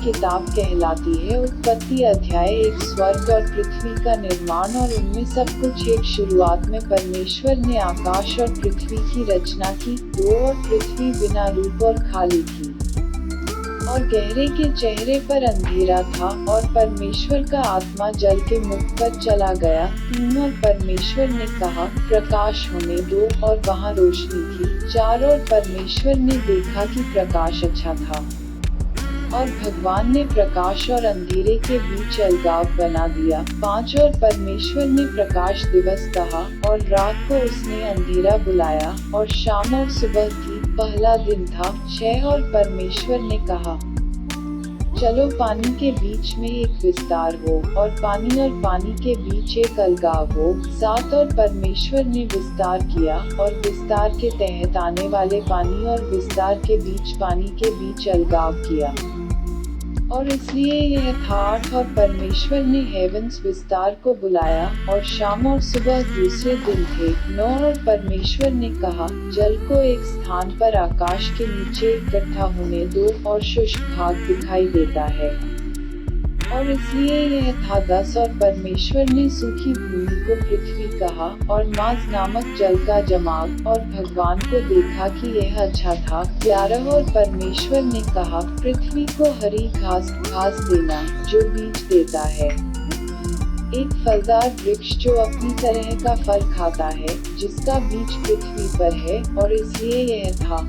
किताब कहलाती है। उत्पत्ति अध्याय 1 स्वर्ग और पृथ्वी का निर्माण और उनमें सब कुछ एक। शुरुआत में परमेश्वर ने आकाश और पृथ्वी की रचना की। 2 और पृथ्वी बिना रूप और खाली थी और गहरे के चेहरे पर अंधेरा था और परमेश्वर का आत्मा जल के मुख पर चला गया। 3 और परमेश्वर ने कहा प्रकाश होने दो और वहाँ रोशनी थी। 4 और परमेश्वर ने देखा कि प्रकाश अच्छा था और भगवान ने प्रकाश और अंधेरे के बीच अलगाव बना दिया। 5 और परमेश्वर ने प्रकाश दिवस कहा और रात को उसने अंधेरा बुलाया और शाम और सुबह थी, पहला दिन था। 6 और परमेश्वर ने कहा चलो पानी के बीच में एक विस्तार हो और पानी के बीच एक अलगाव हो। 7 और परमेश्वर ने विस्तार किया और विस्तार के तहत आने वाले पानी और विस्तार के बीच अलगाव किया और इसलिए यह था। 8 और परमेश्वर ने हेवंस विस्तार को बुलाया और शाम और सुबह दूसरे दिन थे। 9 और परमेश्वर ने कहा जल को एक स्थान पर आकाश के नीचे इकट्ठा होने दो और शुष्क भाग दिखाई देता है और इसलिए यह था। 10 और परमेश्वर ने सूखी भूमि को पृथ्वी कहा और माज नामक जल का जमाव और भगवान को देखा कि यह अच्छा था। 11 और परमेश्वर ने कहा पृथ्वी को हरी घास देना जो बीज देता है, एक फलदार वृक्ष जो अपनी तरह का फल खाता है जिसका बीज पृथ्वी पर है और इसलिए यह था।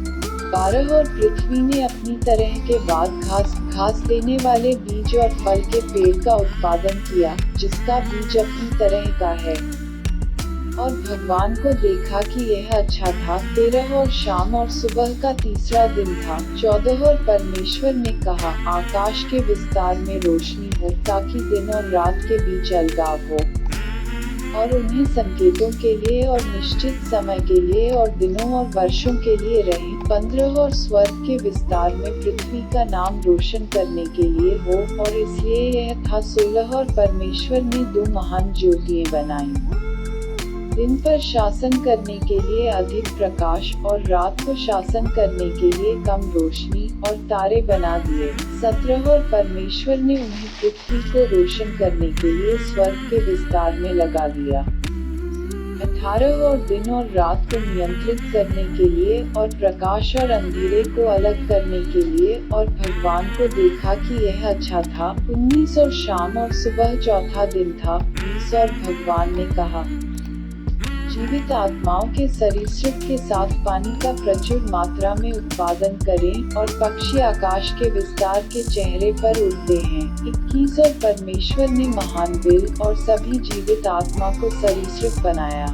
12 और पृथ्वी ने अपनी तरह के बाद घास देने वाले बीज और फल के पेड़ का उत्पादन किया जिसका बीज अपनी तरह का है और भगवान को देखा कि यह अच्छा था। 13 और शाम और सुबह का तीसरा दिन था। 14 और परमेश्वर ने कहा आकाश के विस्तार में रोशनी हो ताकि दिन और रात के बीच अलगाव हो और उन्हें संकेतों के लिए और निश्चित समय के लिए और दिनों और वर्षों के लिए रहे। 15 और स्वर्ग के विस्तार में पृथ्वी का नाम रोशन करने के लिए हो और इसलिए यह था। 16 और परमेश्वर ने 2 महान ज्योतियां बनाई, दिन पर शासन करने के लिए अधिक प्रकाश और रात को शासन करने के लिए कम रोशनी, और तारे बना दिए। 17 और परमेश्वर ने उन्हें पृथ्वी को रोशन करने के लिए स्वर्ग के विस्तार में लगा दिया। 18 और दिन और रात को नियंत्रित करने के लिए और प्रकाश और अंधेरे को अलग करने के लिए और भगवान को देखा कि यह अच्छा था। 19 और शाम और सुबह चौथा दिन था। 20 और भगवान ने कहा जीवित आत्माओं के सरीसृप के साथ पानी का प्रचुर मात्रा में उत्पादन करें और पक्षी आकाश के विस्तार के चेहरे पर उड़ते हैं। 21 और परमेश्वर ने महान बिल और सभी जीवित आत्मा को सरीसृप बनाया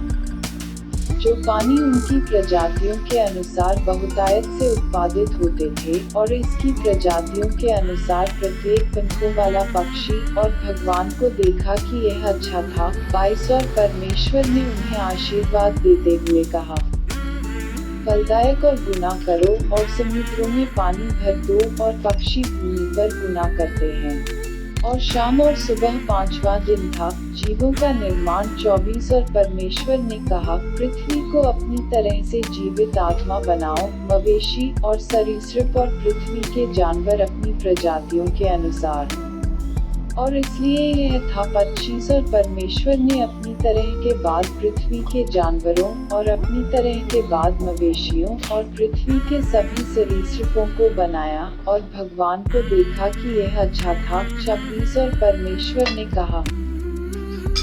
जो पानी उनकी प्रजातियों के अनुसार बहुतायत से उत्पादित होते थे और इसकी प्रजातियों के अनुसार प्रत्येक पंखों वाला पक्षी, और भगवान को देखा कि यह अच्छा था। 22 और परमेश्वर ने उन्हें आशीर्वाद देते हुए कहा फलदायक और गुना करो और समुद्रों में पानी भर दो और पक्षी भूमि पर गुना करते हैं। और शाम और सुबह पांचवा दिन था। जीवों का निर्माण। 24 और परमेश्वर ने कहा पृथ्वी को अपनी तरह से जीवित आत्मा बनाओ, मवेशी और सरीसृप और पृथ्वी के जानवर अपनी प्रजातियों के अनुसार। और इसलिए यह था। 25 और परमेश्वर ने अपनी तरह के बाद पृथ्वी के जानवरों और अपनी तरह के बाद मवेशियों और पृथ्वी के सभी सरीसृपों को बनाया और भगवान को देखा कि यह अच्छा था। 26 और परमेश्वर ने कहा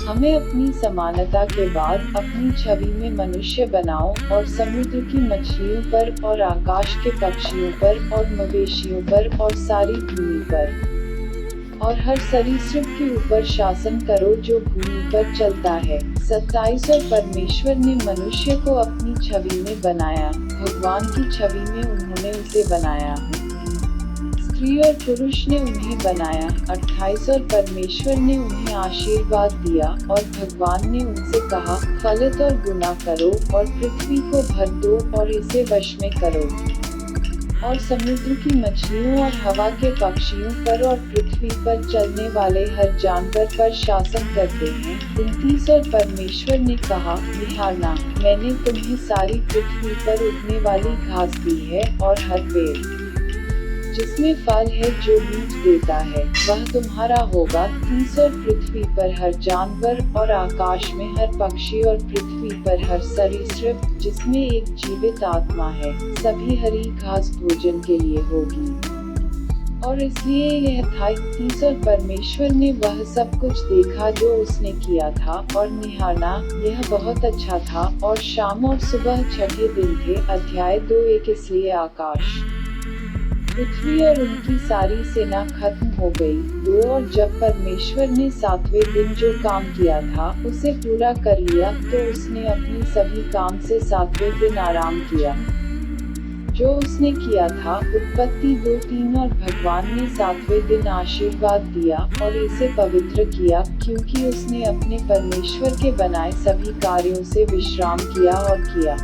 हमें अपनी समानता के बाद अपनी छवि में मनुष्य बनाओ और समुद्र की मछलियों पर और आकाश के पक्षियों पर और मवेशियों पर और सारी भूमि पर और हर सरीसृप के ऊपर शासन करो जो भूमि पर चलता है। 27 और परमेश्वर ने मनुष्य को अपनी छवि में बनाया, भगवान की छवि में उन्होंने उसे बनाया, स्त्री और पुरुष ने उन्हें बनाया। 28 और परमेश्वर ने उन्हें आशीर्वाद दिया और भगवान ने उनसे कहा फलित और गुना करो और पृथ्वी को भर दो और इसे वश में करो और समुद्र की मछलियों और हवा के पक्षियों पर और पृथ्वी पर चलने वाले हर जानवर पर शासन करते हैं। 29 और परमेश्वर ने कहा निहारना, मैंने तुम्हें सारी पृथ्वी पर उगने वाली घास दी है और हर पेड़ जिसमें फल है जो बीज देता है, वह तुम्हारा होगा। 30 और पृथ्वी पर हर जानवर और आकाश में हर पक्षी और पृथ्वी पर हर सरीसृप जिसमें एक जीवित आत्मा है, सभी हरी घास भोजन के लिए होगी। और इसलिए यह था 30 और परमेश्वर ने वह सब कुछ देखा जो उसने किया था, और निहारना यह बहुत अच्छा था। और शाम और सुबह छठे दिन थे। अध्याय 2:1 इसलिए आकाश, पृथ्वी और उनकी सारी सेना खत्म हो गई। 2 और जब परमेश्वर ने 7वें दिन जो काम किया था उसे पूरा कर लिया, तो उसने अपने सभी काम से 7वें दिन आराम किया जो उसने किया था। उत्पत्ति 2:3 और भगवान ने 7वें दिन आशीर्वाद दिया और इसे पवित्र किया, क्योंकि उसने अपने परमेश्वर के बनाए सभी कार्यों से विश्राम किया और किया।